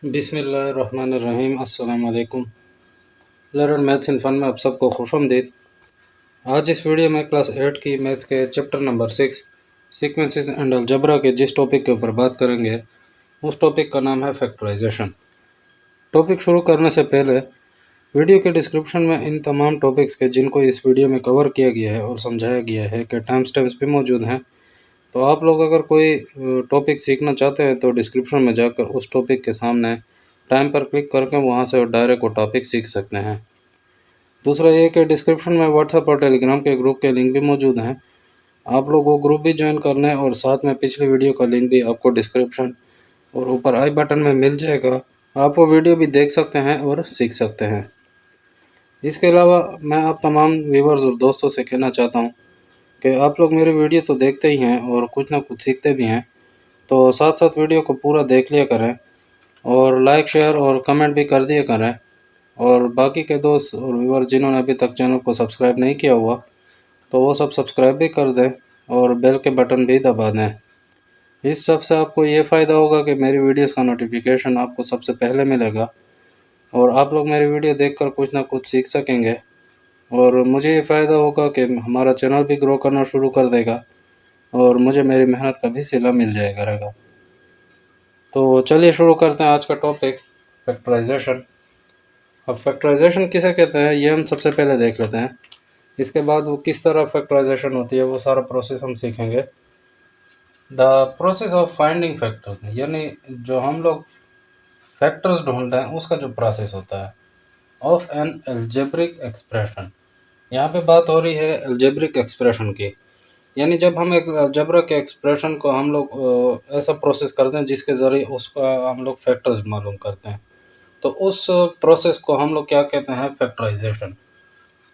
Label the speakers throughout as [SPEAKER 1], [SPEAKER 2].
[SPEAKER 1] बिस्मिल्लाहिर्रहमानिर्रहीम अस्सलाम वालेकुम। लर्न मैथ्स इन फन में आप सबको खुशामदीद। आज इस वीडियो में क्लास 8 की मैथ्स के chapter number 6 sequences and algebra के जिस टॉपिक के ऊपर बात करेंगे उस टॉपिक का नाम है फैक्टराइजेशन। टॉपिक शुरू करने से पहले वीडियो के डिस्क्रिप्शन में इन तमाम टॉपिक्स के जिनको इस वीडियो में कवर किया गया है और समझाया गया है कि टाइम स्टैम्प्स भी मौजूद हैं। तो आप लोग अगर कोई टॉपिक सीखना चाहते हैं तो डिस्क्रिप्शन में जाकर उस टॉपिक के सामने टाइम पर क्लिक करके वहाँ से डायरेक्ट वो टॉपिक सीख सकते हैं। दूसरा ये कि डिस्क्रिप्शन में व्हाट्सएप और टेलीग्राम के ग्रुप के लिंक भी मौजूद हैं। आप लोग वो ग्रुप भी ज्वाइन कर लें और साथ में पिछली वीडियो का लिंक भी आपको डिस्क्रिप्शन और ऊपर आई बटन में मिल जाएगा। आप वो वीडियो भी देख सकते हैं और सीख सकते हैं। इसके अलावा मैं आप तमाम व्यूवर्स और दोस्तों से कहना चाहता हूँ कि आप लोग मेरी वीडियो तो देखते ही हैं और कुछ ना कुछ सीखते भी हैं, तो साथ साथ वीडियो को पूरा देख लिया करें और लाइक शेयर और कमेंट भी कर दिया करें। और बाकी के दोस्त और व्यूवर जिन्होंने अभी तक चैनल को सब्सक्राइब नहीं किया हुआ तो वो सब सब्सक्राइब भी कर दें और बेल के बटन भी दबा दें। इस सब से आपको ये फ़ायदा होगा कि मेरी वीडियोस का नोटिफिकेशन आपको सबसे पहले मिलेगा और आप लोग मेरी वीडियो देखकर कुछ ना कुछ सीख सकेंगे और मुझे ये फ़ायदा होगा कि हमारा चैनल भी ग्रो करना शुरू कर देगा और मुझे मेरी मेहनत का भी सिला मिल जाएगा रहेगा। तो चलिए शुरू करते हैं आज का टॉपिक फैक्टराइजेशन। अब फैक्टराइजेशन किसे कहते हैं ये हम सबसे पहले देख लेते हैं। इसके बाद वो किस तरह फैक्टराइजेशन होती है वो सारा प्रोसेस हम सीखेंगे। The process of finding factors, यानी जो हम लोग फैक्टर्स ढूंढते हैं उसका जो प्रोसेस होता है ऑफ एन एल्जेब्रिक एक्सप्रेशन। यहाँ पे बात हो रही है एल्जेब्रिक एक्सप्रेशन की, यानी जब हम एक अलजेब्रा के एक्सप्रेशन को हम लोग ऐसा प्रोसेस करते हैं जिसके ज़रिए उसका हम लोग फैक्टर्स मालूम करते हैं, तो उस प्रोसेस को हम लोग क्या कहते हैं, फैक्टराइजेशन।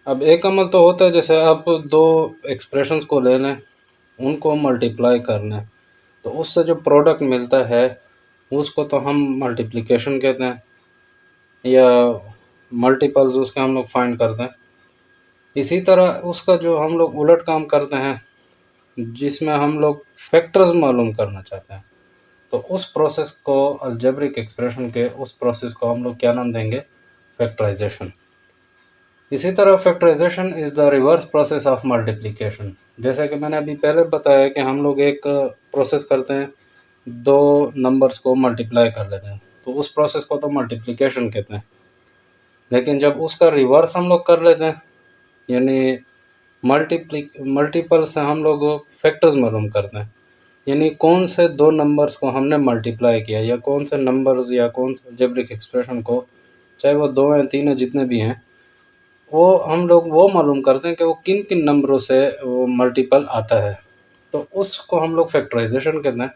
[SPEAKER 1] अब एक अमल तो होता है जैसे आप दो एक्सप्रेशंस को ले लें, उनको मल्टीप्लाई कर लें, तो उससे जो प्रोडक्ट मिलता है उसको तो हम मल्टीप्लिकेशन कहते हैं या मल्टीपल्स उसके हम लोग फाइंड करते हैं। इसी तरह उसका जो हम लोग उलट काम करते हैं जिसमें हम लोग फैक्टर्स मालूम करना चाहते हैं, तो उस प्रोसेस को अलजेब्रिक एक्सप्रेशन के उस प्रोसेस को हम लोग क्या नाम देंगे, फैक्टराइजेशन। इसी तरह factorization is the reverse process of multiplication. जैसे कि मैंने अभी पहले बताया कि हम लोग एक प्रोसेस करते हैं, दो नंबर्स को मल्टीप्लाई कर लेते हैं, तो उस प्रोसेस को तो मल्टीप्लिकेशन कहते हैं। लेकिन जब उसका रिवर्स हम लोग कर लेते हैं, यानी मल्टीपल से हम लोग फैक्टर्स मालूम करते हैं, यानी कौन से दो नंबर्स को हमने मल्टीप्लाई किया या कौन से नंबर्स या कौन से अलजेब्रिक एक्सप्रेशन को, चाहे वो दो हैं तीन हैं जितने भी हैं, वो हम लोग वो मालूम करते हैं कि वो किन किन नंबरों से वो मल्टीपल आता है, तो उसको हम लोग फैक्टराइजेशन कहते हैं।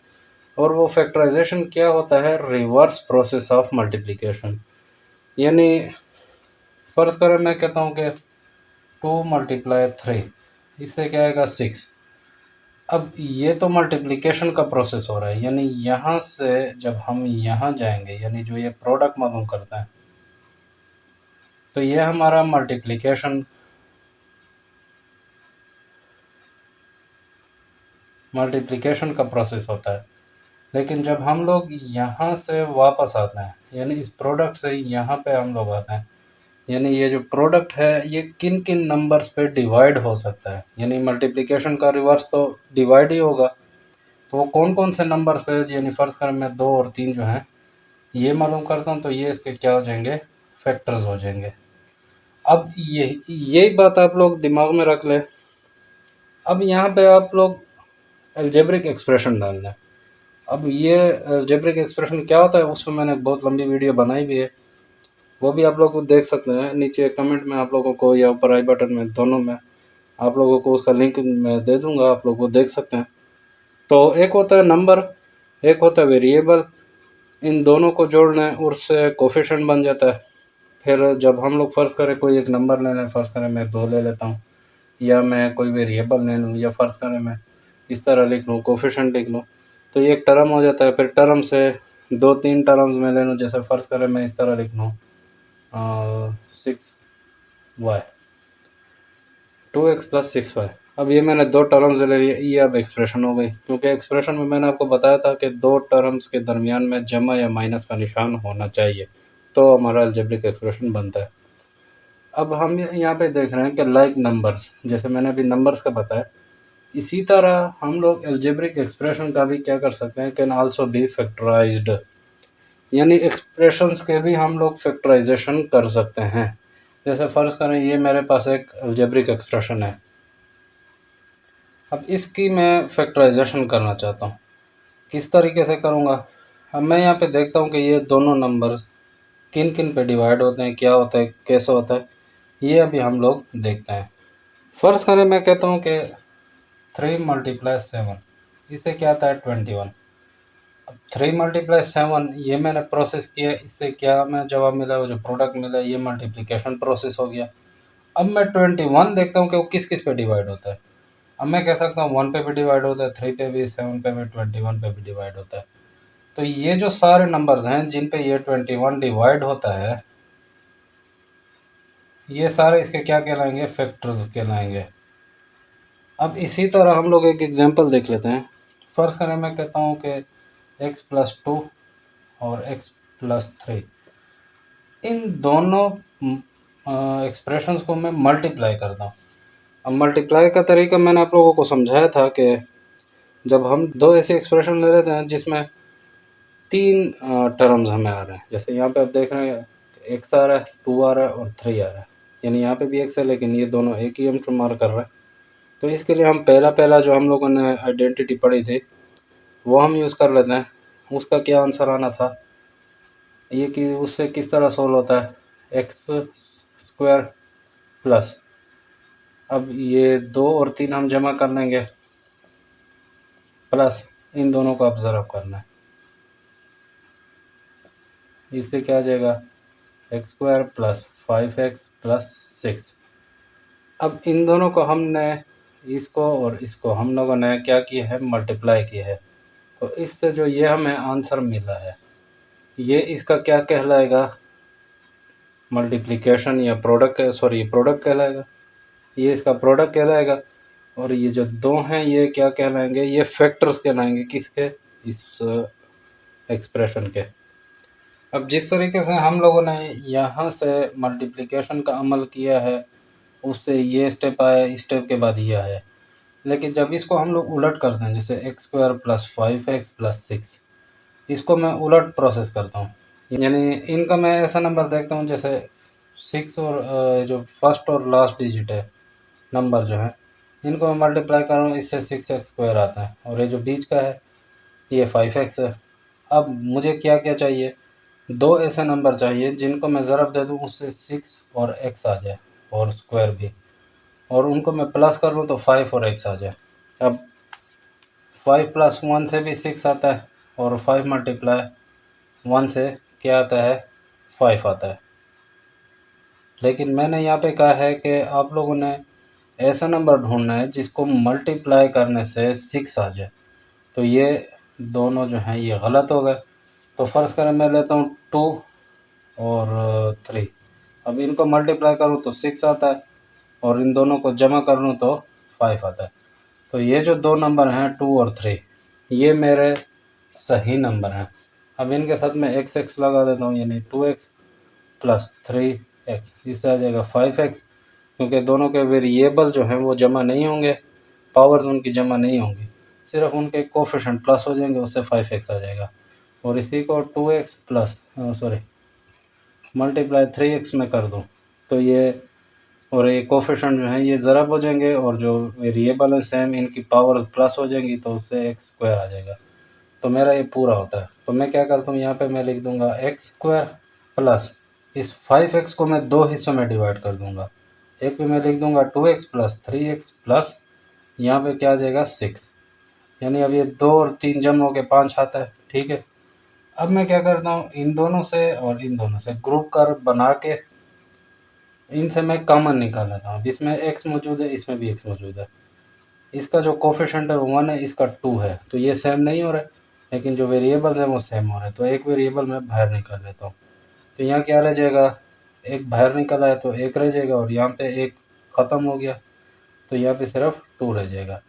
[SPEAKER 1] और वो फैक्टराइजेशन क्या होता है, रिवर्स प्रोसेस ऑफ मल्टीप्लिकेशन। यानी फ़र्ज़ करें मैं कहता हूँ कि 2 × 3, इससे क्या आएगा 6। अब ये तो मल्टीप्लिकेशन का प्रोसेस हो रहा है, यानी यहाँ से जब हम यहाँ जाएंगे, यानी जो ये प्रोडक्ट मालूम करता है, तो ये हमारा मल्टीप्लिकेशन का प्रोसेस होता है। लेकिन जब हम लोग यहाँ से वापस आते हैं, यानी इस प्रोडक्ट से यहाँ पे हम लोग आते हैं, यानी ये जो प्रोडक्ट है ये किन किन नंबर्स पे डिवाइड हो सकता है, यानी मल्टीप्लिकेशन का रिवर्स तो डिवाइड ही होगा, तो वो कौन कौन से नंबर्स पे, यानी फ़र्ज़ करें मैं 2 और 3 जो हैं ये मालूम करता हूँ, तो ये इसके क्या हो जाएंगे, फैक्टर्स हो जाएंगे। अब यही बात आप लोग दिमाग में रख लें। अब यहाँ पे आप लोग अलजेब्रिक एक्सप्रेशन डालना है। अब ये अलजेब्रिक एक्सप्रेशन क्या होता है उस पर मैंने बहुत लंबी वीडियो बनाई भी है, वो भी आप लोग को देख सकते हैं। नीचे कमेंट में आप लोगों को या ऊपर आई बटन में, दोनों में आप लोगों को उसका लिंक मैं दे दूँगा, आप लोग वो देख सकते हैं। तो एक होता है नंबर, एक होता है वेरिएबल, इन दोनों को जोड़ना है, उससे कोफिशिएंट बन जाता है। फिर जब हम लोग फ़र्ज़ करें कोई एक नंबर ले लें, फ़र्ज़ करें मैं 2 ले लेता हूँ, या मैं कोई वेरिएबल ले लूँ, या फ़र्ज़ करें मैं इस तरह लिख लूँ, कोफिशिएंट लिख लूँ, तो ये एक टर्म हो जाता है। फिर टर्म से 2-3 टर्म्स में ले लूँ, जैसे फ़र्ज़ करें मैं इस तरह लिख लूँ 6y, 2x + 6y। अब ये मैंने दो टर्म्स ले लिए, ये अब एक्सप्रेशन हो गई, क्योंकि एक्सप्रेशन में मैंने आपको बताया था कि दो टर्म्स के दरमियान में जमा या माइनस का निशान होना चाहिए, तो हमारा अलजेब्रिक एक्सप्रेशन बनता है। अब हम यहाँ पे देख रहे हैं कि लाइक नंबर्स, जैसे मैंने अभी नंबर्स का बताया, इसी तरह हम लोग अलजेब्रिक एक्सप्रेशन का भी क्या कर सकते हैं, कैन आल्सो बी फैक्टराइज्ड, यानी एक्सप्रेशंस के भी हम लोग फैक्टराइजेशन कर सकते हैं। जैसे फ़र्ज़ करें ये मेरे पास एक अलजेब्रिक एक्सप्रेशन है, अब इसकी मैं फैक्टराइजेशन करना चाहता हूँ, किस तरीके से करूँगा। अब मैं यहाँ पे देखता हूँ कि ये दोनों नंबर किन किन पे डिवाइड होते हैं, क्या होता है, कैसे होता है, ये अभी हम लोग देखते हैं। फ़र्ज़ करें मैं कहता हूँ कि 3 × 7, इससे क्या आता है 21। अब 3 × 7 ये मैंने प्रोसेस किया, इससे क्या हमें जवाब मिला, वो जो प्रोडक्ट मिला ये मल्टीप्लिकेशन प्रोसेस हो गया। अब मैं 21 देखता हूँ कि वो किस किस पे डिवाइड होता है। अब मैं कह सकता हूँ 1 पे भी डिवाइड होता है, 3 पे भी, 7 पे भी, 21 पे भी डिवाइड होता है। तो ये जो सारे नंबर्स हैं जिन पे ये 21 डिवाइड होता है, ये सारे इसके क्या कहलाएंगे, फैक्टर्स कहलाएंगे। अब इसी तरह हम लोग एक एग्जांपल देख लेते हैं। फ़र्ज़ करें मैं कहता हूँ कि x+2 और x+3, इन दोनों एक्सप्रेशंस को मैं मल्टीप्लाई करता हूँ। अब मल्टीप्लाई का तरीका मैंने आप लोगों को समझाया था कि जब हम दो ऐसे एक्सप्रेशन ले लेते हैं जिसमें तीन टर्म्स हमें आ रहे हैं, जैसे यहाँ पे आप देख रहे हैं एक्स आ रहा है, 2 आ रहा है और 3 आ रहा है, यानी यहाँ पे भी एक्स है लेकिन ये दोनों एक ही हम शुमार कर रहे हैं। तो इसके लिए हम पहला पहला जो हम लोगों ने आइडेंटिटी पढ़ी थी वो हम यूज़ कर लेते हैं। उसका क्या आंसर आना था, ये कि उससे किस तरह सोल्व होता है, x² प्लस, अब ये 2 और 3 हम जमा कर लेंगे, प्लस इन दोनों को ऑब्जर्व करना है, इससे क्या आ जाएगा x² प्लस 5x प्लस 6। अब इन दोनों को हमने, इसको और इसको हम लोगों ने क्या किया है, मल्टीप्लाई किया है, तो इससे जो ये हमें आंसर मिला है ये इसका क्या कहलाएगा, मल्टीप्लिकेशन या प्रोडक्ट, सॉरी प्रोडक्ट कहलाएगा, ये इसका प्रोडक्ट कहलाएगा। और ये जो दो हैं ये क्या कहलाएंगे, ये फैक्टर्स कहलाएंगे, किसके, इस एक्सप्रेशन के। अब जिस तरीके से हम लोगों ने यहाँ से मल्टीप्लिकेशन का अमल किया है उससे ये स्टेप आया, इस स्टेप के बाद ये आया, लेकिन जब इसको हम लोग उलट करते हैं, जैसे x² प्लस 5x प्लस 6, इसको मैं उलट प्रोसेस करता हूँ, यानी इनका मैं ऐसा नंबर देखता हूँ जैसे 6 और जो फर्स्ट और लास्ट डिजिट है नंबर जो है इनको मैं मल्टीप्लाई कर रहा हूँ, इससे 6x² आता है, और ये जो बीच का है ये 5x है। अब मुझे क्या क्या चाहिए, दो ऐसे नंबर चाहिए जिनको मैं ज़रब दे दूँ उससे 6 और x आ जाए और स्क्वायर भी, और उनको मैं प्लस कर लूँ तो 5 और x आ जाए। अब 5 + 1 से भी 6 आता है और 5 × 1 से क्या आता है, 5 आता है। लेकिन मैंने यहाँ पे कहा है कि आप लोगों ने ऐसा नंबर ढूंढना है जिसको मल्टीप्लाई करने से 6 आ जाए, तो ये दोनों जो हैं ये गलत हो गए। तो फ़र्ज़ करें मैं लेता हूँ 2 और 3, अब इनको मल्टीप्लाई करूँ तो 6 आता है और इन दोनों को जमा कर लूँ तो 5 आता है। तो ये जो दो नंबर हैं 2 और 3 ये मेरे सही नंबर हैं। अब इनके साथ मैं x लगा देता हूँ, यानी 2x प्लस 3x, इससे आ जाएगा 5x, क्योंकि दोनों के वेरिएबल जो हैं वो जमा नहीं होंगे, पावर्स उनकी जमा नहीं होंगी, सिर्फ उनके कोफिशिएंट प्लस हो जाएंगे, उससे 5x आ जाएगा। और इसी को 2x plus sorry multiply 3x में कर दूँ तो ये, और ये कोफिशिएंट जो है ये ज़रब हो जाएंगे और जो वेरिएबल है सेम इनकी पावर प्लस हो जाएंगी, तो उससे x² आ जाएगा। तो मेरा ये पूरा होता है। तो मैं क्या करता हूँ, यहाँ पे मैं लिख दूँगा x² प्लस इस 5x को मैं दो हिस्सों में डिवाइड कर दूँगा, एक पे मैं लिख दूँगा 2x प्लस 3x प्लस यहाँ पे क्या आ जाएगा 6, यानी अब ये 2 और 3 जमा हो के 5 आता है, ठीक है। अब मैं क्या करता हूँ, इन दोनों से और इन दोनों से ग्रुप कर बना के इनसे मैं कॉमन निकाल लेता हूँ। इसमें x मौजूद है, इसमें भी x मौजूद है, इसका जो कोफिशिएंट है वो 1 है, इसका 2 है, तो ये सेम नहीं हो रहा है, लेकिन जो वेरिएबल है वो सेम हो रहा है, तो एक वेरिएबल मैं बाहर निकाल लेता हूँ। तो यहाँ क्या रह जाएगा, एक बाहर निकल आया तो एक रह जाएगा और यहाँ पे एक ख़त्म हो गया, तो यहाँ पे सिर्फ 2 रह जाएगा।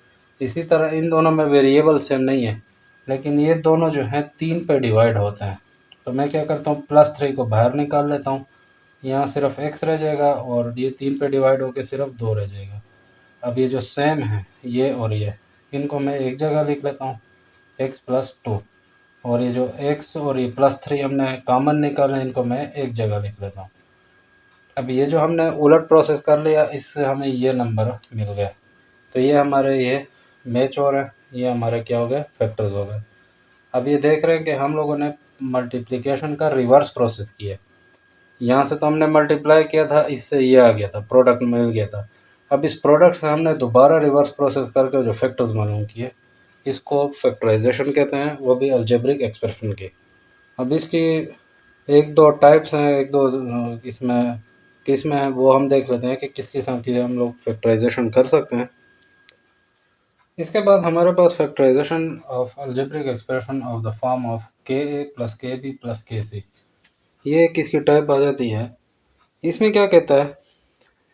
[SPEAKER 1] इसी तरह इन दोनों में वेरिएबल सेम नहीं है, लेकिन ये दोनों जो हैं 3 पे डिवाइड होते हैं। तो मैं क्या करता हूँ, +3 को बाहर निकाल लेता हूँ, यहाँ सिर्फ x रह जाएगा और ये 3 पे डिवाइड होकर सिर्फ 2 रह जाएगा। अब ये जो सेम है ये और ये, इनको मैं एक जगह लिख लेता हूँ, x+2, और ये जो x और ये +3 हमने कॉमन निकाले, इनको मैं एक जगह लिख लेता हूँ। अब ये जो हमने उलट प्रोसेस कर लिया, इससे हमें ये नंबर मिल गया। तो ये हमारे ये मैच हो रहे हैं, ये हमारे क्या हो गए, फैक्टर्स हो गए। अब ये देख रहे हैं कि हम लोगों ने मल्टीप्लिकेशन का रिवर्स प्रोसेस किया। यहाँ से तो हमने मल्टीप्लाई किया था, इससे ये आ गया था, प्रोडक्ट मिल गया था। अब इस प्रोडक्ट से हमने दोबारा रिवर्स प्रोसेस करके जो फैक्टर्स मालूम किए, इसको फैक्टराइजेशन कहते हैं, वो भी अलजेब्रिक एक्सप्रेशन के। अब इसकी एक दो टाइप्स हैं, एक दो इसमें किस्में हैं, वो हम देख लेते हैं कि किस किस्म की हम लोग फैक्टराइजेशन कर सकते हैं। इसके बाद हमारे पास factorisation of algebraic expression of the form of KA + KB + KC, ये किसकी टाइप आ जाती है। इसमें क्या कहता है,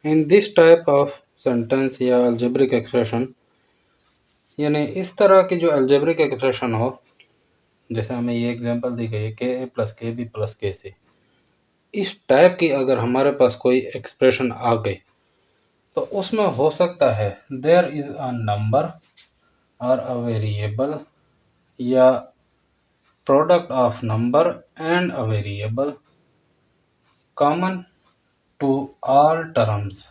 [SPEAKER 1] in this type of sentence या अलजेब्रिक एक्सप्रेशन, यानी इस तरह की जो अलजेब्रिक एक्सप्रेशन हो, जैसे हमें ये एग्जांपल दी गई है KA + KB + KC, इस टाइप की अगर हमारे पास कोई एक्सप्रेशन आ गई, तो उसमें हो सकता है देयर इज़ अ नंबर और अ वेरिएबल या product of number and a variable common to all terms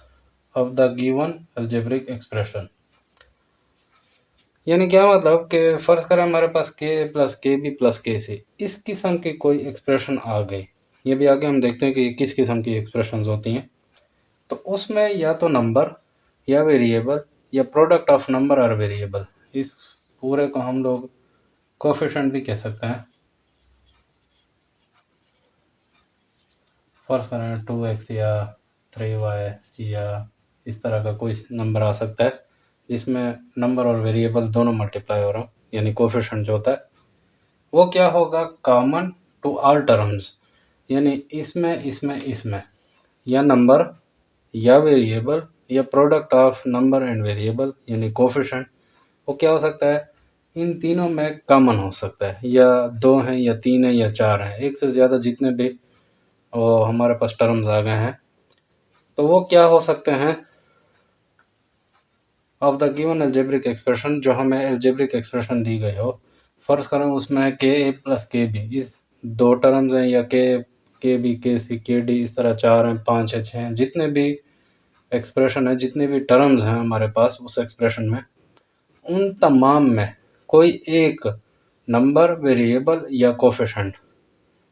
[SPEAKER 1] of the given algebraic expression. यानी क्या मतलब कि फ़र्ज़ करें हमारे पास KA + KB + KC इस किस्म की कोई एक्सप्रेशन आ गई, ये भी आगे हम देखते हैं कि किस किस्म की एक्सप्रेशंस होती हैं। तो उसमें या तो नंबर या वेरिएबल या प्रोडक्ट ऑफ नंबर और वेरिएबल, इस पूरे को हम लोग कोफिशिएंट भी कह सकते हैं। फ़र्ज़ करें 2x या 3y या इस तरह का कोई नंबर आ सकता है, जिसमें नंबर और वेरिएबल दोनों मल्टीप्लाई हो रहा हो, यानी कोफिशिएंट जो होता है वो क्या होगा, कॉमन टू ऑल टर्म्स, यानी इसमें या नंबर या वेरिएबल या product of number and variable यानी कोफिशिएंट, वो क्या हो सकता है, इन तीनों में कॉमन हो सकता है, या 2 हैं या 3 हैं या 4 हैं, एक से ज़्यादा जितने भी वो हमारे पास टर्म्स आ गए हैं, तो वो क्या हो सकते हैं, of the given algebraic expression, जो हमें अलजेब्रिक एक्सप्रेशन दी गई हो। फ़र्ज़ करें उसमें KA + KB इस 2 टर्म्स हैं, या KB KC KD इस तरह 4 हैं, 5 हैं, 6 हैं, जितने भी एक्सप्रेशन है, जितने भी टर्म्स हैं हमारे पास उस एक्सप्रेशन में, उन तमाम में कोई एक नंबर, वेरिएबल या कोफिशिएंट,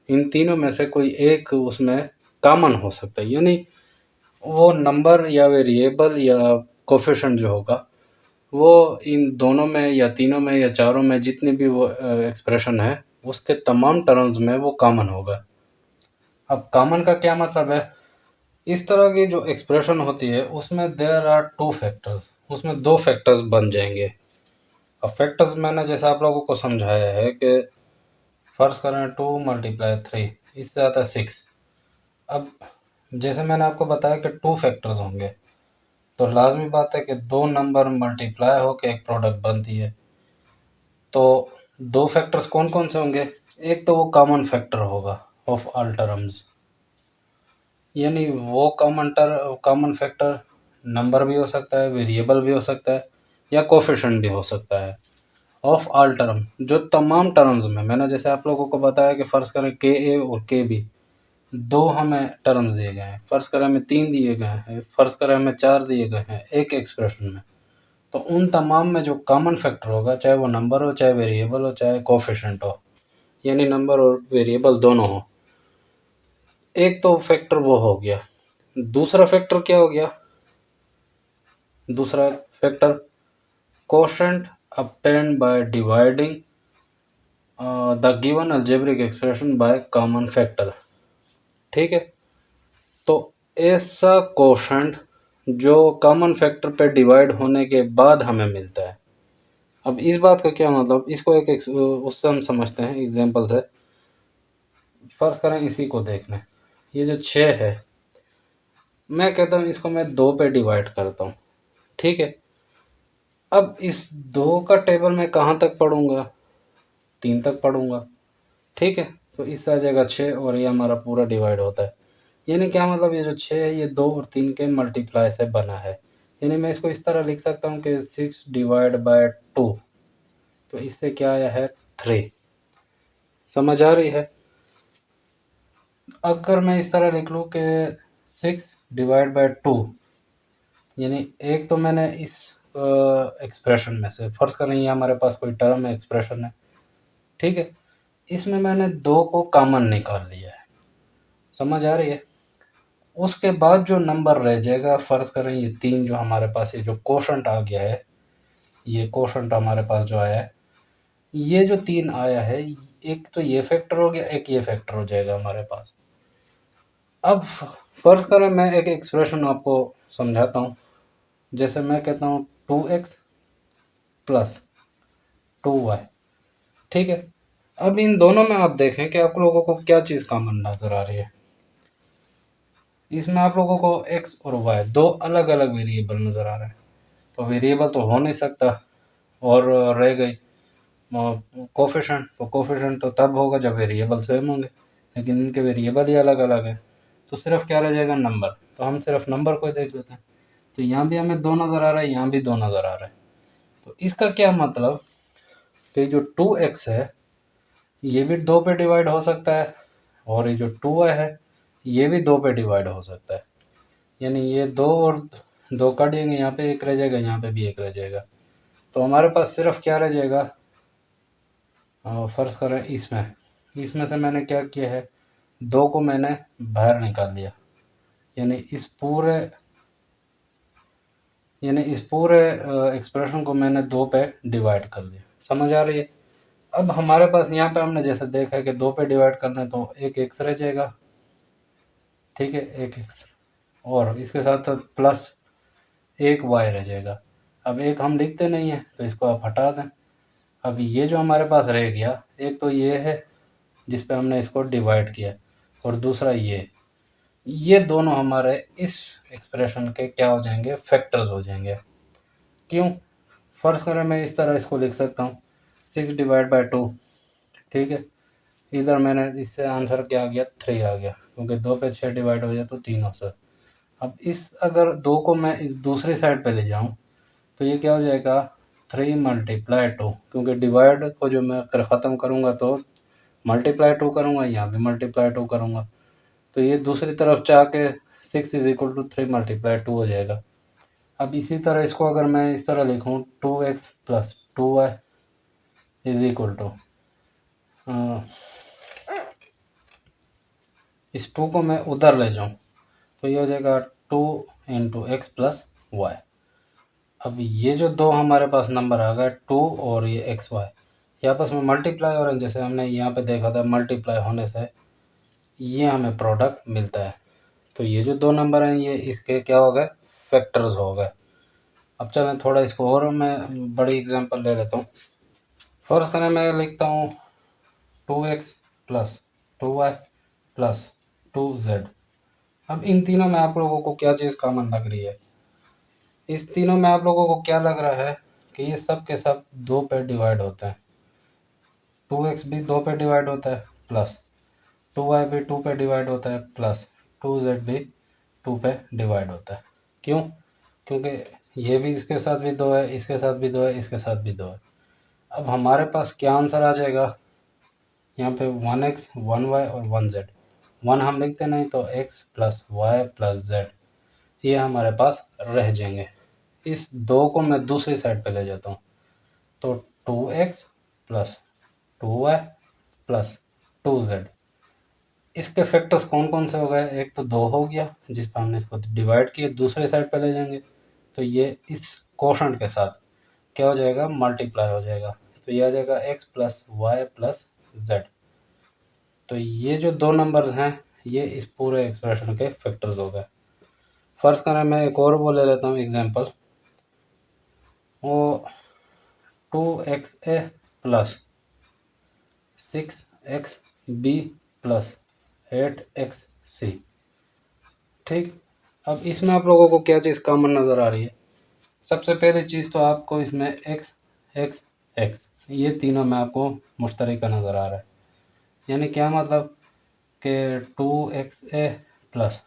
[SPEAKER 1] इन तीनों में से कोई एक उसमें कॉमन हो सकता है, यानी वो नंबर या वेरिएबल या कोफिशिएंट जो होगा, वो इन दोनों में या तीनों में या चारों में जितनी भी वो एक्सप्रेशन है, उसके तमाम टर्म्स में वो कॉमन होगा। अब कॉमन का क्या मतलब है, इस तरह की जो एक्सप्रेशन होती है उसमें देयर आर 2 फैक्टर्स, उसमें 2 फैक्टर्स बन जाएंगे। अब फैक्टर्स मैंने जैसे आप लोगों को समझाया है कि फ़र्ज़ करें 2 × 3 इससे आता है 6। अब जैसे मैंने आपको बताया कि 2 फैक्टर्स होंगे, तो लाज़मी बात है कि 2 नंबर मल्टीप्लाई होकर एक प्रोडक्ट बनती है। तो 2 फैक्टर्स कौन-कौन से होंगे? एक तो वो कॉमन फैक्टर होगा ऑफ ऑल टर्म्स, यानी वो कॉमन फैक्टर नंबर भी हो सकता है, वेरिएबल भी हो सकता है या कोफिशिएंट भी हो सकता है ऑफ ऑल टर्म, जो तमाम टर्म्स में मैंने जैसे आप लोगों को बताया कि फ़र्ज़ करें KA और KB 2 हमें टर्म्स दिए गए हैं, फ़र्ज़ करें हमें 3 दिए गए हैं, फ़र्ज़ करें हमें 4 दिए गए हैं एक एक्सप्रेशन में। तो उन तमाम में जो कॉमन फैक्टर होगा, चाहे वो नंबर हो, चाहे वेरिएबल हो, चाहे कोफिशिएंट हो, यानी नंबर और वेरिएबल दोनों हो, एक तो फैक्टर वो हो गया। दूसरा फैक्टर क्या हो गया? दूसरा factor quotient obtained by dividing the given algebraic expression by common factor। ठीक है, तो ऐसा कोशेंट जो कॉमन फैक्टर पे डिवाइड होने के बाद हमें मिलता है। अब इस बात का क्या मतलब, इसको उससे हम समझते हैं एग्जांपल से। फ़र्ज़ करें इसी को देख लें, ये जो 6 है, मैं कहता हूँ इसको मैं 2 पे डिवाइड करता हूँ, ठीक है। अब इस 2 का टेबल मैं कहाँ तक पढ़ूँगा, 3 तक पढ़ूँगा, ठीक है। तो इससे आ जाएगा 6 और ये हमारा पूरा डिवाइड होता है। यानी क्या मतलब, ये जो 6 है ये 2 और 3 के मल्टीप्लाई से बना है। यानी मैं इसको इस तरह लिख सकता हूँ कि 6 डिवाइड बाय 2, तो इससे क्या आया है 3। समझ आ रही है। अगर मैं इस तरह लिख लूँ कि 6 डिवाइड बाय 2, यानी एक तो मैंने इस एक्सप्रेशन में से, फर्ज करें ये हमारे पास कोई टर्म है, एक्सप्रेशन है, ठीक है, इसमें मैंने 2 को कॉमन निकाल लिया है। समझ आ रही है। उसके बाद जो नंबर रह जाएगा, फ़र्ज़ करें ये 3 जो हमारे पास ये जो कोशंट आ गया है, ये कोशंट हमारे पास जो आया है, ये जो 3 आया है, एक तो ये फैक्टर हो गया, एक ये फैक्टर हो जाएगा हमारे पास। अब फ़र्ज़ करें मैं एक एक्सप्रेशन आपको समझाता हूँ। जैसे मैं कहता हूँ 2x प्लस 2y, ठीक है। अब इन दोनों में आप देखें कि आप लोगों को क्या चीज़ कॉमन नज़र आ रही है। इसमें आप लोगों को x और y दो अलग अलग वेरिएबल नज़र आ रहे हैं। तो वेरिएबल तो हो नहीं सकता, और रह गई कोफिशेंट, तो कोफिशेंट तो तब होगा जब वेरिएबल सेम होंगे, लेकिन इनके वेरिएबल ही अलग अलग हैं। तो सिर्फ क्या रह जाएगा, नंबर। तो हम सिर्फ नंबर को देख लेते हैं। तो यहाँ भी हमें 2 नज़र आ रहा है, यहाँ भी 2 नज़र आ रहा है। तो इसका क्या मतलब कि जो 2x है ये भी 2 पे डिवाइड हो सकता है, और ये जो 2y है ये भी 2 पे डिवाइड हो सकता है। यानी ये 2 और 2 काट देंगे, यहाँ पे 1 रह जाएगा, यहाँ पे भी 1 रह जाएगा। तो हमारे पास सिर्फ क्या रह जाएगा, फ़र्ज़ करें इसमें से मैंने क्या किया है, 2 को मैंने बाहर निकाल दिया। यानी इस पूरे एक्सप्रेशन को मैंने 2 पे डिवाइड कर दिया। समझ आ रही है। अब हमारे पास यहाँ पे हमने जैसे देखा है कि 2 पे डिवाइड करना है, तो एक एक्स रह जाएगा, ठीक है, एक एक्स, और इसके साथ साथ प्लस एक वाई रह जाएगा। अब एक हम लिखते नहीं हैं तो इसको आप हटा दें। अब ये जो हमारे पास रह गया, एक तो ये है जिस पे हमने इसको डिवाइड किया, और दूसरा ये दोनों हमारे इस एक्सप्रेशन के क्या हो जाएंगे, फैक्टर्स हो जाएंगे। क्यों, फ़र्ज़ करें मैं इस तरह इसको लिख सकता हूँ 6 डिवाइड बाय 2, ठीक है। इधर मैंने इससे आंसर क्या आ गया, 3 आ गया, क्योंकि 2 पे 6 डिवाइड हो जाए तो 3 हो सकता। अब इस अगर 2 को मैं इस दूसरी साइड पे ले जाऊँ तो ये क्या हो जाएगा, 3 मल्टीप्लाई 2, क्योंकि डिवाइड को जो मैं अगर ख़त्म करूँगा तो मल्टीप्लाई 2 करूँगा, यहाँ भी मल्टीप्लाई 2 करूँगा, तो ये दूसरी तरफ जाके 6 इज इक्वल टू 3 मल्टीप्लाई 2 हो जाएगा। अब इसी तरह इसको अगर मैं इस तरह लिखूँ 2x plus 2y is equal to, इस 2 को मैं उधर ले जाऊँ तो ये हो जाएगा 2 इंटू एक्स प्लस वाई। अब ये जो 2 हमारे पास नंबर आ गए 2 और ये एक्स वाई, ये आपस में मल्टीप्लाई हो रहे हैं। जैसे हमने यहाँ पे देखा था, मल्टीप्लाई होने से ये हमें प्रोडक्ट मिलता है। तो ये जो 2 नंबर हैं ये इसके क्या हो गए, फैक्टर्स हो गए। अब चलें थोड़ा इसको और मैं बड़ी एग्जांपल ले लेता हूँ। फर्स्ट करें मैं लिखता हूँ 2x plus 2y plus 2z। अब इन तीनों में आप लोगों को क्या चीज़ कॉमन लग रही है, इस तीनों में आप लोगों को क्या लग रहा है कि ये सब के सब 2 पे डिवाइड होते हैं। 2x भी 2 पे डिवाइड होता है, प्लस 2y भी 2 पे डिवाइड होता है, प्लस 2z भी 2 पे डिवाइड होता है। क्यों, क्योंकि ये भी इसके साथ भी 2 है, इसके साथ भी 2 है, इसके साथ भी 2 है। अब हमारे पास क्या आंसर आ जाएगा, यहाँ पे 1x 1y और 1z। 1 हम लिखते नहीं तो x plus y plus z ये हमारे पास रह जाएंगे। इस 2 को मैं दूसरी साइड पे ले जाता हूँ, तो 2x plus 2y plus 2z। इसके फैक्टर्स कौन कौन से हो गए, एक तो 2 हो गया जिस पर हमने इसको डिवाइड किया, दूसरे साइड पे ले जाएंगे तो ये इस कोशंट के साथ क्या हो जाएगा, मल्टीप्लाई हो जाएगा। तो ये आ जाएगा x plus y plus z। तो ये जो 2 नंबर्स हैं ये इस पूरे एक्सप्रेशन के फैक्टर्स हो गए। फर्स्ट करें मैं एक और वो ले लेता हूँ एग्जांपल, वो 2xa plus 6xb plus 8xc, ठीक। अब इसमें आप लोगों को क्या चीज़ कॉमन नज़र आ रही है, सबसे पहली चीज़ तो आपको इसमें एक्स एक्स एक्स ये तीनों में आपको मुश्तरका नज़र आ रहा है। यानी क्या मतलब कि 2xa plus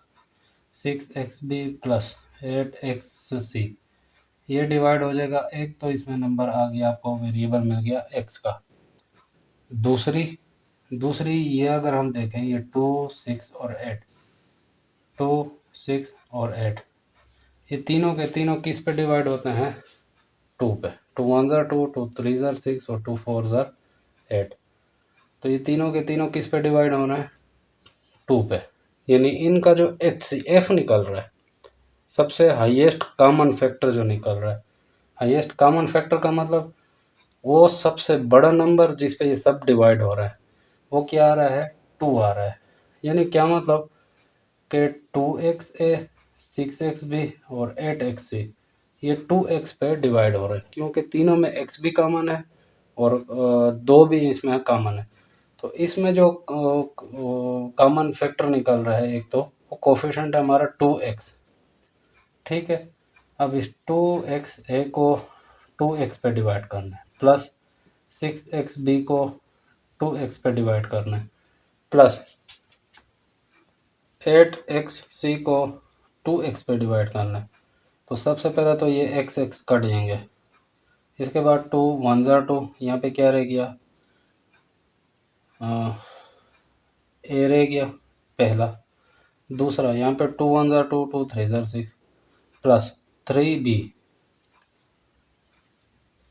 [SPEAKER 1] 6xb plus 8xc ये डिवाइड हो जाएगा। एक तो इसमें नंबर आ गया, आपको वेरिएबल मिल गया एक्स का। दूसरी दूसरी ये अगर हम देखें, ये 2 6 और 8, 2 6 और 8 ये तीनों के तीनों किस पे डिवाइड होते हैं? 2 पे। 2 1 ज़ार 2, 2 3 ज़ार 6 और 2 4 ज़ार 8। तो ये तीनों के तीनों किस पे डिवाइड होना है? 2 पे। यानी इनका जो HCF निकल रहा है, सबसे हाईएस्ट कॉमन फैक्टर जो निकल रहा है, हाईएस्ट कॉमन फैक्टर का मतलब वो सबसे बड़ा नंबर जिस पे ये सब डिवाइड हो रहा है, वो क्या आ रहा है? 2 आ रहा है। यानी क्या मतलब कि 2xa 6xb और 8xc ये 2x पे डिवाइड हो रहा है, क्योंकि तीनों में x भी कॉमन है और 2 भी इसमें कॉमन है। तो इसमें जो कॉमन फैक्टर निकल रहा है, एक तो वो कोफिशिएंट है हमारा 2x। ठीक है, अब इस 2xa को 2x पे डिवाइड करना है, प्लस 6xb को 2x पे डिवाइड करना है, प्लस 8xc को 2x पे डिवाइड करना है। तो सबसे पहले तो ये x x कट जाएंगे। इसके बाद 2 1 ज़ार 2, यहाँ पे क्या रह गया? ए रह गया पहला। दूसरा यहाँ पे 2 1 ज़ार 2, 2 3 ज़ार 6 प्लस 3b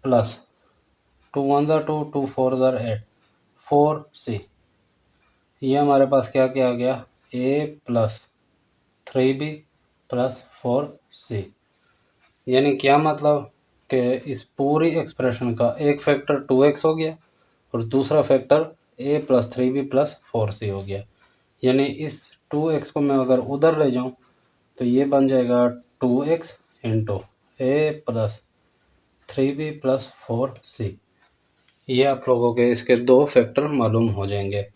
[SPEAKER 1] प्लस 2 1 ज़ार 2, 2 4 ज़ार 8 4c। ये हमारे पास क्या क्या आ गया? a plus 3b plus 4c। यानी क्या मतलब कि इस पूरी एक्सप्रेशन का एक फैक्टर 2x हो गया और दूसरा factor a plus 3b plus 4c हो गया। यानी इस 2x को मैं अगर उधर ले जाऊं तो ये बन जाएगा 2x into a plus 3b plus 4c। ये आप लोगों के इसके दो फैक्टर मालूम हो जाएंगे।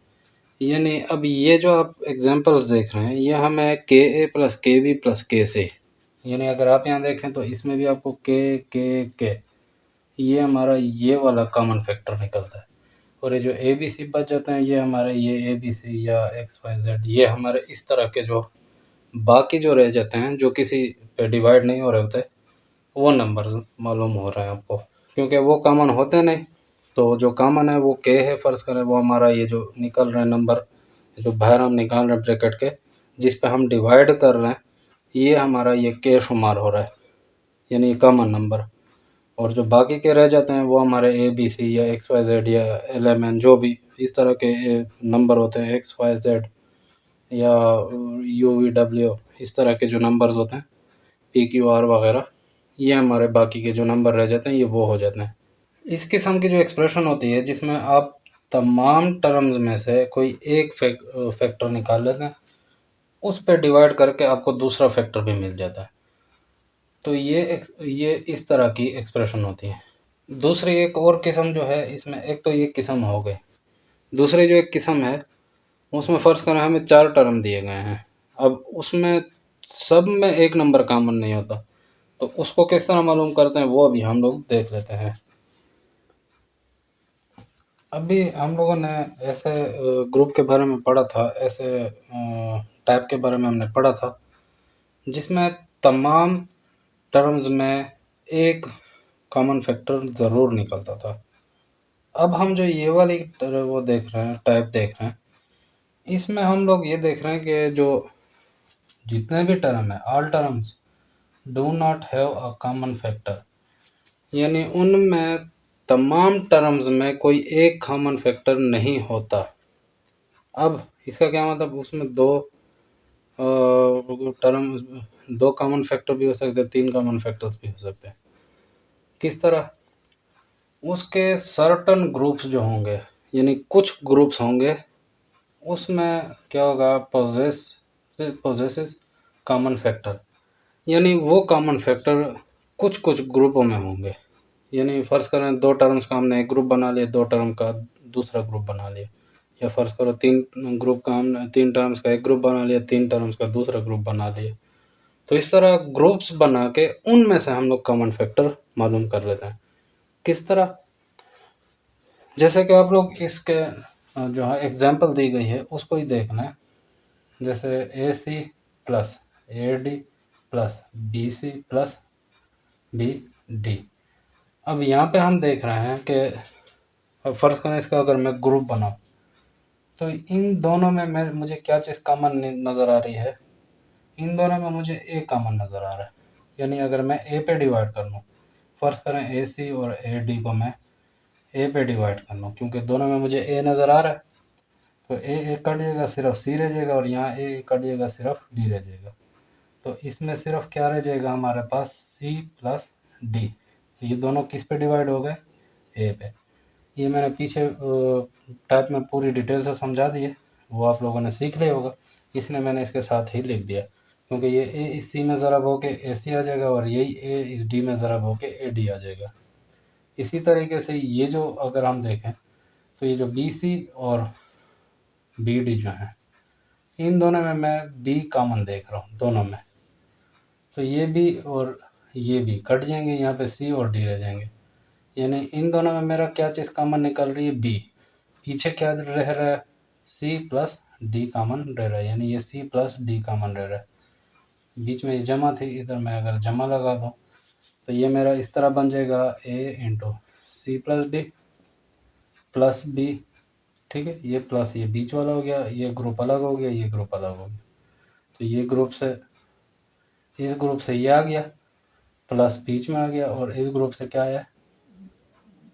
[SPEAKER 1] यानी अब ये जो आप एग्जांपल्स देख रहे हैं, ये हमें के ए प्लस के बी प्लस के से, यानी अगर आप यहाँ देखें तो इसमें भी आपको के ये हमारा ये वाला कॉमन फैक्टर निकलता है। और ये जो ए बी सी बच जाते हैं, ये हमारे ये ए बी सी या एक्स वाई जेड, ये हमारे इस तरह के जो बाकी जो रह जाते हैं, जो किसी पे डिवाइड नहीं हो रहे होते, वो नंबर मालूम हो रहे हैं आपको, क्योंकि वो कॉमन होते नहीं। तो जो कॉमन है वो के है, फ़र्ज़ करें वो हमारा ये जो निकल रहे हैं नंबर, जो बाहर हम निकाल रहे हैं ब्रैकेट के, जिस पे हम डिवाइड कर रहे हैं, ये हमारा ये के शुमार हो रहा है, यानी कॉमन नंबर। और जो बाकी के रह जाते हैं वो हमारे ए बी सी या एक्स वाई जेड या एल एम एन, जो भी इस तरह के नंबर होते हैं, एक्स वाई जेड या यू वी डब्ल्यू, इस तरह के जो नंबर्स होते हैं, पी क्यू आर वगैरह, ये हमारे बाकी के जो नंबर रह जाते हैं ये वो हो जाते हैं। इस किस्म की जो एक्सप्रेशन होती है, जिसमें आप तमाम टर्म्स में से कोई एक फैक्टर निकाल लेते हैं, उस पे डिवाइड करके आपको दूसरा फैक्टर भी मिल जाता है। तो ये इस तरह की एक्सप्रेशन होती है। दूसरी एक और किस्म जो है इसमें, एक तो ये किस्म हो गई, दूसरी जो एक किस्म है उसमें फ़र्ज़ करें हमें 4 टर्म दिए गए हैं। अब उसमें सब में एक नंबर कॉमन नहीं होता, तो उसको किस तरह मालूम करते हैं वो अभी हम लोग देख लेते हैं। अभी हम लोगों ने ऐसे ग्रुप के बारे में पढ़ा था, ऐसे टाइप के बारे में हमने पढ़ा था, जिसमें तमाम टर्म्स में एक कॉमन फैक्टर ज़रूर निकलता था। अब हम जो ये वाली वो देख रहे हैं, टाइप देख रहे हैं, इसमें हम लोग ये देख रहे हैं कि जो जितने भी टर्म है, all terms do not have a common factor, यानी उनमें तमाम टर्म्स में कोई एक कॉमन फैक्टर नहीं होता। अब इसका क्या मतलब, उसमें दो टर्म, दो कॉमन फैक्टर भी हो सकते हैं, तीन कॉमन फैक्टर्स भी हो सकते हैं। किस तरह? उसके सर्टन ग्रुप्स जो होंगे, यानी कुछ ग्रुप्स होंगे, उसमें क्या होगा, पोजेसेस कॉमन फैक्टर, यानी वो कॉमन फैक्टर कुछ कुछ ग्रुपों में होंगे। यानी फ़र्ज़ करें दो टर्म्स का हमने एक ग्रुप बना लिया, दो टर्म का दूसरा ग्रुप बना लिया, या फ़र्ज़ करो तीन ग्रुप का हमने, तीन टर्म्स का एक ग्रुप बना लिया, तीन टर्म्स का दूसरा ग्रुप बना लिया। तो इस तरह ग्रुप्स बना के उनमें से हम लोग कॉमन फैक्टर मालूम कर लेते हैं। किस तरह? जैसे कि आप लोग इसके जो है एग्जाम्पल दी गई है उसको ही देखना है। जैसे A C plus A D plus B C plus B D. अब यहाँ पे हम देख रहे हैं कि फ़र्ज़ करें इसका अगर मैं ग्रुप बनाऊँ तो इन दोनों में मैं मुझे क्या चीज़ कॉमन नज़र आ रही है? इन दोनों में मुझे ए कॉमन नज़र आ रहा है। यानी अगर मैं ए पे डिवाइड कर लूँ, फ़र्ज़ करें ए सी और ए डी को मैं ए पे डिवाइड कर लूँ, क्योंकि दोनों में मुझे ए नज़र आ रहा है, तो ए कट जाएगा, सिर्फ सी रह जाएगा, और यहाँ ए कट जाएगा, सिर्फ डी रह जाएगा। तो इसमें सिर्फ क्या रह जाएगा हमारे पास? सी प्लस डी। तो ये दोनों किस पे डिवाइड हो गए? ए पे। ये मैंने पीछे टाइप में पूरी डिटेल से समझा दी है, वो आप लोगों ने सीख लिया होगा, इसलिए मैंने इसके साथ ही लिख दिया, क्योंकि ये ए इस सी में ज़रब होके ए सी आ जाएगा और यही ए इस डी में ज़रब होके ए डी आ जाएगा। इसी तरीके से ये जो अगर हम देखें तो ये जो बी सी और बी डी जो है, इन दोनों में मैं बी कॉमन देख रहा हूँ दोनों में, तो ये भी और ये भी कट जाएंगे, यहाँ पे सी और डी रह जाएंगे। यानी इन दोनों में मेरा क्या चीज़ कॉमन निकल रही है? बी। पीछे क्या रह रहा है? सी प्लस डी कॉमन रह रहा है, यानी ये सी प्लस डी कॉमन रह रहा है। बीच में ये जमा थी, इधर मैं अगर जमा लगा दूँ तो ये मेरा इस तरह बन जाएगा A into C plus D plus B. ठीक है, ये प्लस ये बीच वाला हो गया, ये ग्रुप अलग हो गया, ये ग्रुप अलग हो गया। तो ये ग्रुप से इस ग्रुप से ये आ गया, प्लस बीच में आ गया, और इस ग्रुप से क्या आया?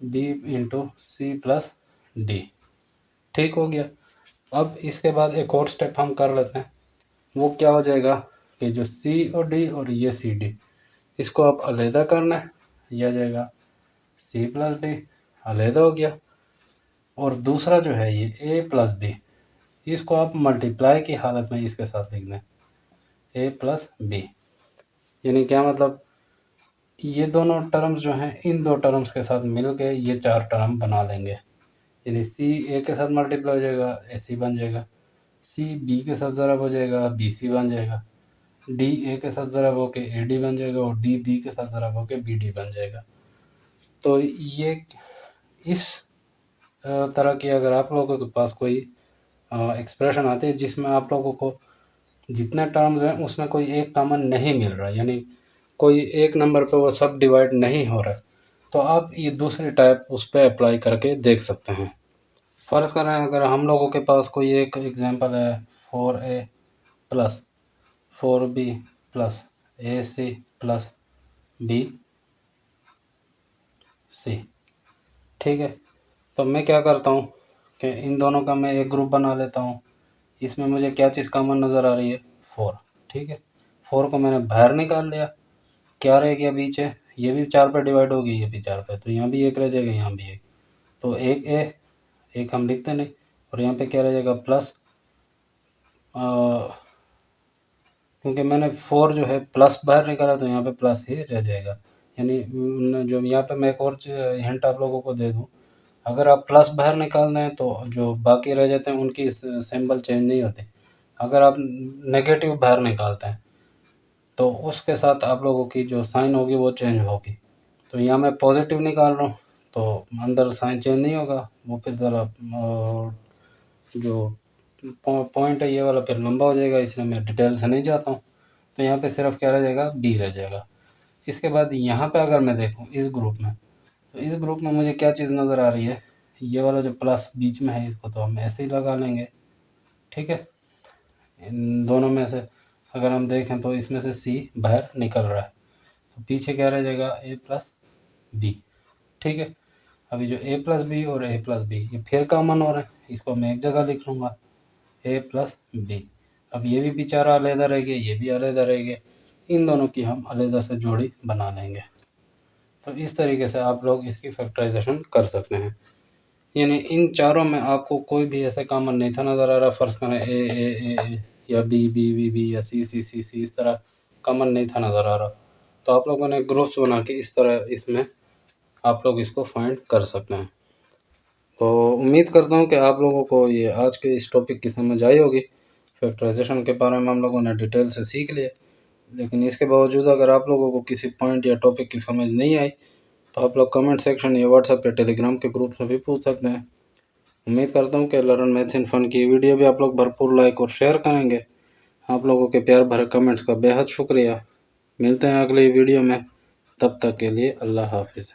[SPEAKER 1] B into C plus D. ठीक हो गया। अब इसके बाद एक और स्टेप हम कर लेते हैं, वो क्या हो जाएगा कि जो सी और डी और ये सी डी, इसको आप अलहदा करना है, यह आ जाएगा सी प्लस डी, अलहदा हो गया। और दूसरा जो है ये ए प्लस बी, इसको आप मल्टीप्लाई की हालत में इसके साथ लिख दें, ए प्लस बी। यानी क्या मतलब? ये दोनों टर्म्स जो हैं इन दो टर्म्स के साथ मिल के ये चार टर्म बना लेंगे। यानी सी ए के साथ मल्टीप्लाई हो जाएगा, ए सी बन जाएगा, सी बी के साथ ज़रब हो जाएगा, बी सी बन जाएगा, डी ए के साथ ज़रब होके ए डी बन जाएगा, और डी बी के साथ ज़रब होके बी डी बन जाएगा। तो ये इस तरह की अगर आप लोगों के पास कोई एक्सप्रेशन आती है जिसमें आप लोगों को जितने टर्म्स हैं उसमें कोई एक कॉमन नहीं मिल रहा, यानी कोई एक नंबर पे वो सब डिवाइड नहीं हो रहा, तो आप ये दूसरी टाइप उस पर अप्लाई करके देख सकते हैं। फ़र्ज़ करें अगर हम लोगों के पास कोई एक एग्जांपल है 4a plus 4b plus ac plus b c। ठीक है, तो मैं क्या करता हूँ कि इन दोनों का मैं एक ग्रुप बना लेता हूँ। इसमें मुझे क्या चीज़ कॉमन नज़र आ रही है? 4। ठीक है, 4 को मैंने बाहर निकाल लिया, क्या रह गया बीच है? ये भी 4 पे डिवाइड होगी, ये भी 4 पे, तो यहाँ भी एक रह जाएगा, यहाँ भी एक, तो एक हम लिखते नहीं, और यहाँ पे क्या रह जाएगा? प्लस, क्योंकि मैंने 4 जो है प्लस बाहर निकाला तो यहाँ पे प्लस ही रह जाएगा। यानी जो यहाँ पे मैं एक और हिंट आप लोगों को दे दूँ, अगर आप प्लस बाहर निकाल दें तो जो बाकी रह जाते हैं उनकी सिंबल चेंज नहीं होती। अगर आप नेगेटिव बाहर निकालते हैं तो उसके साथ आप लोगों की जो साइन होगी वो चेंज होगी। तो यहाँ मैं पॉजिटिव निकाल रहा हूँ तो अंदर साइन चेंज नहीं होगा, वो फिर ज़रा जो पॉइंट है ये वाला फिर लंबा हो जाएगा, इसलिए मैं डिटेल से नहीं जाता हूँ। तो यहाँ पे सिर्फ क्या रह जाएगा? बी रह जाएगा। इसके बाद यहाँ पे अगर मैं देखूँ इस ग्रुप में, तो इस ग्रुप में मुझे क्या चीज़ नज़र आ रही है? ये वाला जो प्लस बीच में है इसको तो हम ऐसे ही लगा लेंगे। ठीक है, इन दोनों में से अगर हम देखें तो इसमें से सी बाहर निकल रहा है, तो पीछे क्या रह जाएगा? ए प्लस बी। ठीक है, अभी जो ए प्लस बी और ए प्लस बी ये फिर कॉमन हो रहा है, इसको मैं एक जगह लिख लूँगा, ए प्लस बी। अब ये भी बेचारा अलहदा रह गया, ये भी अलहदा रह गया, इन दोनों की हम अलहदा से जोड़ी बना लेंगे। तो इस तरीके से आप लोग इसकी फैक्टराइजेशन कर सकते हैं। यानी इन चारों में आपको कोई भी ऐसा कॉमन नहीं था नज़र आ रहा, फ़र्ज़ करें ए या बी या सी इस तरह कॉमन नहीं था नज़र आ रहा, तो आप लोगों ने ग्रुप्स बना के इस तरह इसमें आप लोग इसको फाइंड कर सकते हैं। तो उम्मीद करता हूँ कि आप लोगों को ये आज के इस टॉपिक की समझ आई होगी। फैक्टराइजेशन के बारे में हम लोगों ने डिटेल से सीख लिया। लेकिन इसके बावजूद अगर आप लोगों को किसी पॉइंट या टॉपिक की समझ नहीं आई तो आप लोग कमेंट सेक्शन या व्हाट्सएप या टेलीग्राम के ग्रुप में भी पूछ सकते हैं। उम्मीद करता हूँ कि लर्न मैथ्स इन फन की वीडियो भी आप लोग भरपूर लाइक और शेयर करेंगे। आप लोगों के प्यार भरे कमेंट्स का बेहद शुक्रिया। मिलते हैं अगली वीडियो में, तब तक के लिए अल्लाह हाफिज़।